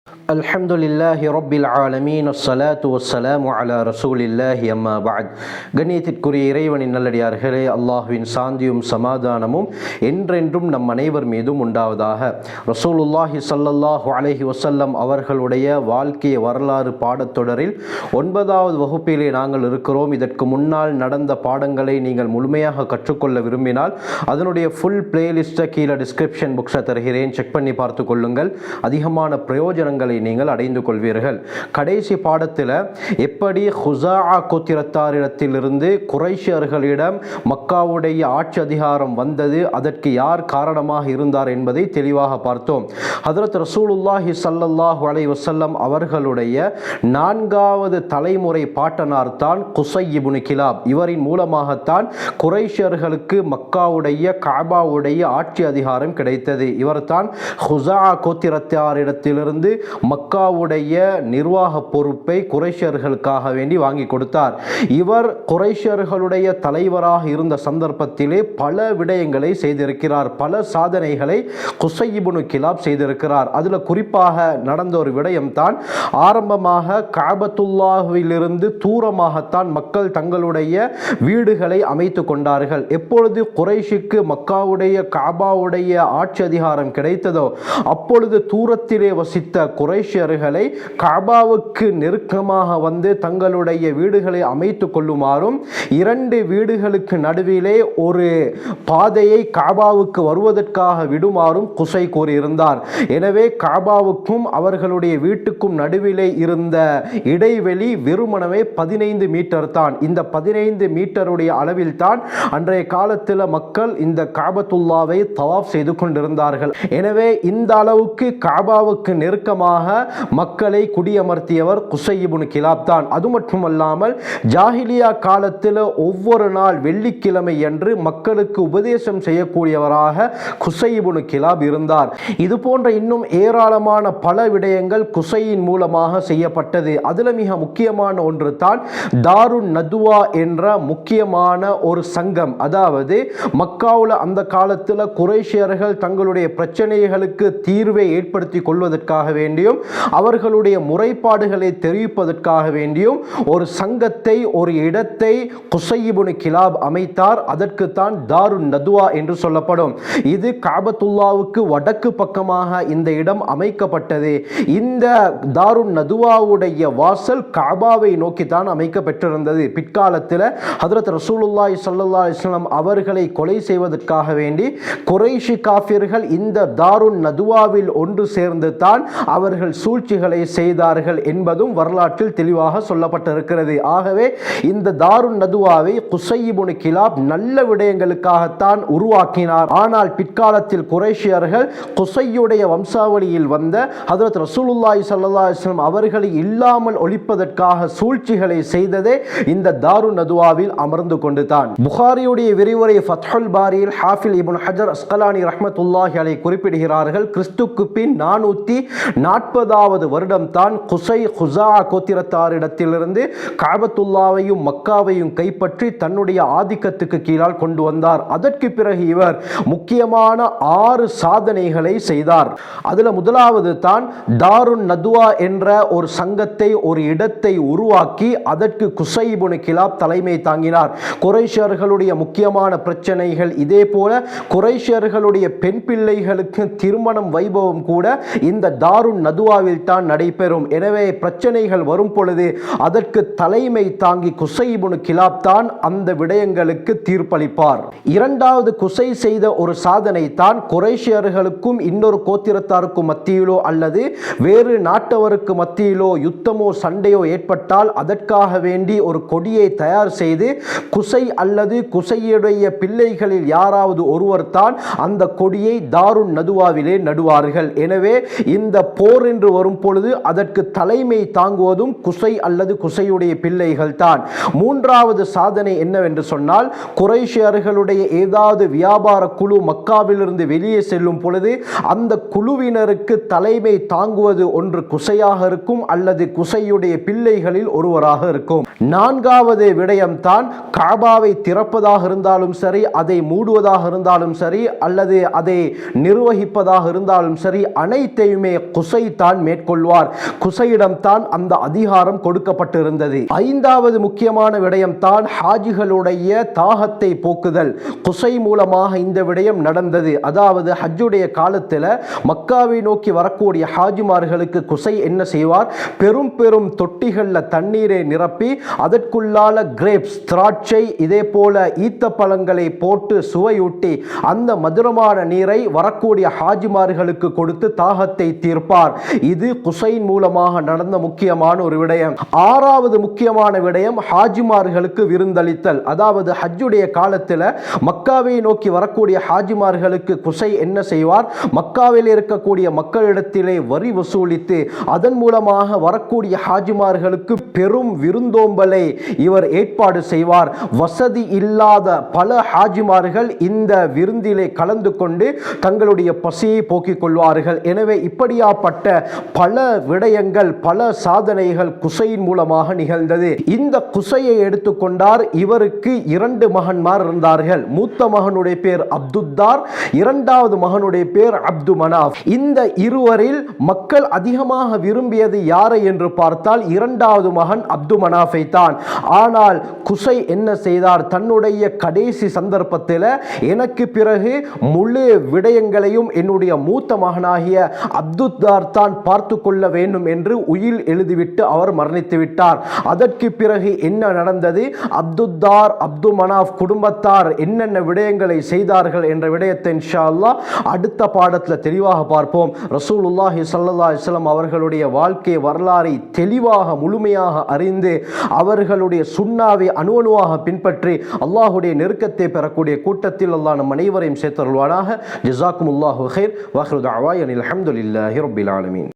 அல்ஹம்துலில்லாஹி ரப்பில் ஆலமீன் அஸ்ஸலாத்து வஸ்ஸலாமு அலா ரசூலில்லாஹி அம்மா பஅத். கண்ணியத்திற்குரிய இறைவனின் நல்லடியார்களே, அல்லாஹ்வின் சாந்தியும் சமாதானமும் என்றென்றும் நம் அனைவர் மீதும் உண்டாவதாக. ரசூலுல்லாஹி ஸல்லல்லாஹு அலைஹி வஸல்லம் அவர்களுடைய வாழ்க்கை வரலாறு பாடத்தொடரில் 9வது வகுப்பிலே நாங்கள் இருக்கிறோம். இதற்கு முன்னால் நடந்த பாடங்களை நீங்கள் முழுமையாக கற்றுக்கொள்ள விரும்பினால் அதனுடைய ஃபுல் பிளேலிஸ்ட்டை கீழே டிஸ்கிரிப்ஷன் புக்ஸை தருகிறேன், செக் பண்ணி பார்த்து கொள்ளுங்கள். அதிகமான பிரயோஜனங்களை நீங்கள் அடைந்து கொள்வீர்கள். கடைசி பாடத்தில் எப்படி ஹுஸாஅ கோத்திரத்தாரிடத்திலிருந்து குறைஷியர்களிடம் மக்காவுடைய ஆட்சி அதிகாரம் வந்தது, அதற்கு யார் காரணமாக இருந்தார் என்பதை தெளிவாக பார்த்தோம். ஹதரத் ரசூலுல்லாஹி ஸல்லல்லாஹு அலைஹி வஸல்லம் அவர்களுடைய 4வது தலைமுறை பாட்டனார் தான் குஸை இப்னு கிலாப். இவரின் மூலமாகத்தான் குறைஷியர்களுக்கு மக்காவுடைய காபாவுடைய ஆட்சி அதிகாரம் கிடைத்தது. இவர்தான் ஹுஸாஅ கோத்திரத்தாரிடத்திலிருந்து மக்காவுடைய நிர்வாக பொறுப்பை குறைஷியர்களுக்காக வேண்டி வாங்கி கொடுத்தார். இவர் குறைஷியர்களுடைய தலைவராக இருந்த சந்தர்ப்பத்திலே பல விடயங்களை செய்திருக்கிறார். பல சாதனைகளை குஸை இப்னு கிலாப் செய்திருக்கிறார். அதில் குறிப்பாக நடந்த ஒரு விடயம் தான், ஆரம்பமாக காபத்துல்லாஹ்விலிருந்து தூரமாகத்தான் மக்கள் தங்களுடைய வீடுகளை அமைத்து கொண்டார்கள். எப்பொழுது குறைஷிக்கு மக்காவுடைய காபாவுடைய ஆட்சி அதிகாரம் கிடைத்ததோ அப்பொழுது தூரத்திலே வசித்த குறைஷியர்களை காபாவுக்கு நெருக்கமாக வந்து தங்களுடைய வீடுகளை அமைத்து கொள்ளுமாறும் 2 வீடுகளுக்கு நடுவிலே ஒரு பாதையை காபாவுக்கு வருவதற்காக விடுமாறும் குஸை கூறியிருந்தார். எனவே காபாவுக்கும் அவர்களுடைய வீட்டுக்கும் நடுவிலே இருந்த இடைவெளி வெறுமனவே 15 மீட்டர் தான். இந்த 15 மீட்டருடைய அளவில் தான் அன்றைய காலத்தில் மக்கள் இந்த காபத்துல்லாவை தவாஃப் செய்து கொண்டிருந்தார்கள். எனவே இந்த அளவுக்கு காபாவுக்கு நெருக்கமாக மக்களை குடியமர்த்தியவர் குஸை இப்னு கிலாப் தான். அது மட்டுமல்லாமல் ஜாஹிலியா காலத்தில் ஒவ்வொரு நாள் வெள்ளிக்கிழமை என்று மக்களுக்கு உபதேசம் செய்யக்கூடியவராக குஸை இப்னு கிலாப் இருந்தார். இது போன்ற இன்னும் ஏராளமான பல விடயங்கள் குஸையின் மூலமாக செய்யப்பட்டது. அதில் மிக முக்கியமான ஒன்று தான் தாருன் நதுவா என்ற முக்கியமான ஒரு சங்கம். அதாவது மக்காவில் அந்த காலத்தில் குறைஷியர்கள் தங்களுடைய பிரச்சனைகளுக்கு தீர்வை ஏற்படுத்தி கொள்வதற்காக வேண்டியும் அவர்களுடைய முறைப்பாடுகளை தெரிவிப்பதற்காக வேண்டியும் ஒரு சங்கத்தை, ஒரு இடத்தை குஸை இப்னு கிலாப் அமைத்தார். அதற்கு தான் தாருன் நதுவா என்று சொல்லப்படும். இது காபத்துல்லாவுக்கு வடக்கு பக்கமாக இந்த இடம் அமைக்கப்பட்டது. இந்த தாருன் நதுவாவுடைய வாசல் காபாவை நோக்கி தான் அமைக்கப்பட்டிருந்தது. பிற்காலத்தில் ஹதரத் ரசூலுல்லாஹி ஸல்லல்லாஹு அலைஹி வஸல்லம் அவர்களை கொலை செய்வதற்காக வேண்டி குறைஷி காஃபிர்கள் இந்த தாருன் நதுவாவில் ஒன்று சேர்ந்து தான் அவர்கள் சூழ்ச்சிகளை செய்தார்கள் என்பதும் வரலாற்றில் தெளிவாக சொல்லப்பட்டிருக்கிறது. ஆகவே இந்த தாருன் நதுவாவை குஸை இப்னு கிலாப் நல்ல விடயங்களுக்காகத்தான் உருவாக்கினார். ஆனால் பிற்காலத்தில் குறைஷியர்கள் குஸையுடைய வம்சாவளியில் வந்த ஹதரத் ரசூலுல்லாஹி ஸல்லல்லாஹு அலைஹி வஸல்லம் அவர்களை இல்லாமல் ஒழிப்பதற்காக சூழ்ச்சிகளை செய்ததே இந்த தாருன் நதுவாவில் அமர்ந்து கொண்டு தான். புகாரியுடைய விரிவுரை ஃபத்ஹுல் பாரியில் ஹாஃபில் இப்னு ஹஜர் அஸ்கலானி ரஹ்மத்துல்லாஹி அலைஹி குறிப்பிடுகிறார்கள், கிறிஸ்துக்கு பின் 440வது வருடம் தான் குஸை ஹுஸாஅ கோத்திரத்தாரிடத்திலிருந்து காபத்துல்லாவையும் மக்காவையும் கைப்பற்றி தன்னுடைய ஆதிக்கத்துக்கு கீழால் கொண்டு வந்தார். அதற்கு பிறகு இவர் முக்கியமான 6 சாதனைகளை செய்தார். அதில் முதலாவது தான் தாருன் நதுவா என்ற ஒரு சங்கத்தை, ஒரு இடத்தை உருவாக்கி அதற்கு குஸை இப்னு கிலாப் தலைமை தாங்கினார். குறைஷியர்களுடைய முக்கியமான பிரச்சனைகள், இதே போல குறைஷியர்களுடைய பெண் பிள்ளைகளுக்கு திருமணம் வைபவம் கூட இந்த தாருன் நதுவாவில் தான் நடைபெறும். எனவே பிரச்சனைகள் வரும் பொழுது அதற்கு தலைமை தாங்கி குஸை இப்னு கிலாப் தான் அந்த விடயங்களுக்கு தீர்ப்பளிப்பார். இரண்டாவது குஸை செய்த ஒரு சாதனை தான் குறைஷியர்களுக்கும் இன்னொரு கோத்திரத்தாருக்கும் மத்தியிலோ அல்லது வேறு நாட்டவருக்கு மத்தியிலோ யுத்தமோ சண்டையோ ஏற்பட்டால் அதற்காக வேண்டி ஒரு கொடியை தயார் செய்து குஸை அல்லது குஸையுடைய பிள்ளைகளில் யாராவது ஒருவர் தான் அந்த கொடியை தாருன் நதுவாவிலே நடுவார்கள். எனவே இந்த போர் என்று வரும் பொழுது அதற்கு தலைமை தாங்குவதும் குஸை அல்லது குஸையுடைய பிள்ளைகள் தான். மூன்றாவது சாதனை என்னவென்று சொன்னால், குறைஷியர்களுடைய ஏதாவது வியாபார குழு மக்காவிலிருந்து வெளியே செல்லும் பொழுது அந்த குழுவினருக்கு தலைமை தாங்குவது ஒன்று குஸையாக இருக்கும் அல்லது குஸையுடைய பிள்ளைகளில் ஒருவராக இருக்கும். நான்காவது விடயம் தான் காபாவை திறப்பதாக இருந்தாலும் சரி, அதை மூடுவதாக இருந்தாலும் சரி, அல்லது அதை நிர்வகிப்பதாக இருந்தாலும் சரி, அனைத்தையுமே குஸை குசை தான் மேற்கொள்வார். குசையிடம் தான் அந்த அதிகாரம் கொடுக்கப்பட்டிருந்தது. ஐந்தாவது முக்கியமான விடயம் தான் ஹாஜிகளுடைய தாகத்தை போக்குதல். குசை மூலமாக இந்த விடயம் நடந்தது. அதாவது ஹஜ்ஜுடைய காலத்தில் மக்காவை நோக்கி வரக்கூடிய ஹாஜிமார்களுக்கு குசை என்ன செய்வார், பெரும் பெரும் தொட்டிகளில் தண்ணீரை நிரப்பி அதற்குள்ளால கிரேப்ஸ் திராட்சை இதே போல ஈத்த பழங்களை போட்டு சுவையூட்டி அந்த மதுரமான நீரை வரக்கூடிய ஹாஜிமார்களுக்கு கொடுத்து தாகத்தை தீர்ப்பார். இது குசைன் மூலமாக நடந்த முக்கியமான ஒரு விடயம். ஆறாவது முக்கியமான விடயம் ஹாஜிமார்களுக்கு விருந்தளித்தல். அதாவது ஹஜ்ஜுடைய காலத்தில் மக்காவை நோக்கி வரக்கூடிய ஹாஜிமார்களுக்கு குசை என்ன செய்வார், மக்காவில் இருக்கக்கூடிய மக்களிடத்திலே வரி வசூலித்து அதன் மூலமாக வரக்கூடிய ஹாஜிமார்களுக்கு பெரும் விருந்தோம்பலை இவர் ஏற்பாடு செய்வார். வசதி இல்லாத பல ஹாஜிமார்கள் இந்த விருந்திலே கலந்து கொண்டு தங்களுடைய பசியை போக்கிக் கொள்வார்கள். எனவே இப்படியாப்பட்ட பல விடயங்கள் பல சாதனைகள் குசையின் மூலமாக நிகழ்ந்தது. இந்த குசையை எடுத்துக்கொண்டார். இவருக்கு 2 மகன்மார் இருந்தார்கள். மூத்த மகனுடைய பேர் அப்துத்தார், இரண்டாவது மகனுடைய பேர் அப்து மனாஃப். இந்த இருவரில் மக்கள் அதிகமாக விரும்பியது யாரை என்று பார்த்தால் இரண்டாவது மகன் அப்து மனாஃபை தான். ஆனால் குசை என்ன செய்தார், தன்னுடைய கடைசி சந்தர்ப்பத்தில் எனக்கு பிறகு முழு விடயங்களையும் என்னுடைய மூத்த மகனாகிய அப்துத்தார் தான் பார்த்து கொள்ள வேண்டும் என்று உயில் எழுதிவிட்டு அவர் மரணித்து விட்டார். அதற்கு பிறகு என்ன நடந்தது, அப்துத்தார் அப்து மனாஃப் குடும்பத்தார் என்னென்ன விடயங்களை செய்தார்கள் என்ற விடயத்தை இன்ஷா அல்லாஹ் அடுத்த பாடத்தில் தெளிவாக பார்ப்போம். ரசூலுல்லாஹி ஸல்லல்லாஹு அலைஹி வஸல்லம் அவர்களுடைய வாழ்க்கை வரலாறை தெளிவாக முழுமையாக அறிந்து அவர்களுடைய சுன்னாவை அணுவணுவாக பின்பற்றி அல்லாஹுடைய நெருக்கத்தை பெறக்கூடிய கூட்டத்தில் அல்லாஹ் நம் அனைவரையும் சேர்த்தருள்வானாக. ஜஸாக்குமுல்லாஹு கைர். வஆகிரு தஅவானா அல்ஹம்துலில்லாஹி ரப்பில் ஆலமீன்.